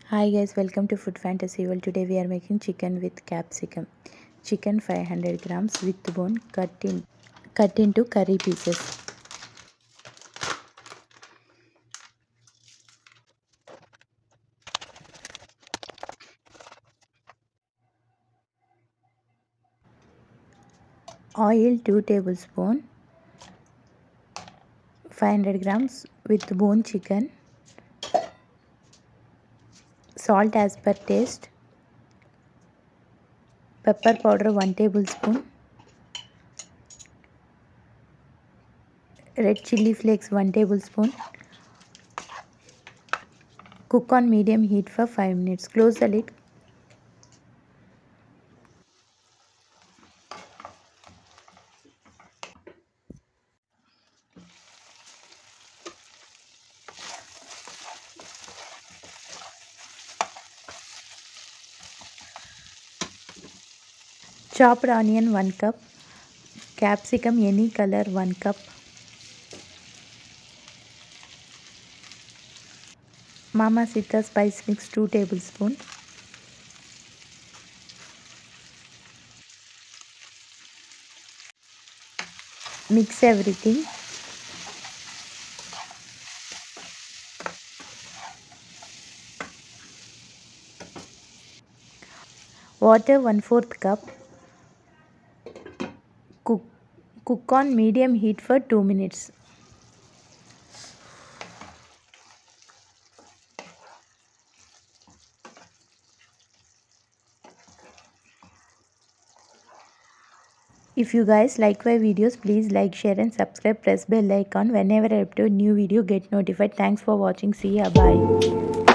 Hi guys, welcome to Food Fantasy World. Today we are making chicken with capsicum. Chicken 500 grams with bone cut into curry pieces. Oil 2 tablespoons. 500 grams with bone chicken. Salt as per taste. Pepper powder 1 tablespoon. Red chili flakes 1 tablespoon. Cook on medium heat for 5 minutes. Close the lid. Chopped onion 1 cup. Capsicum any color 1 cup. Mama Sita spice mix 2 tablespoons. Mix everything. Water 1/4 cup. Cook, cook on medium heat for 2 minutes. If you guys like my videos, please like, share and subscribe. Press bell icon. Whenever I upload new video, get notified. Thanks for watching. See ya. Bye.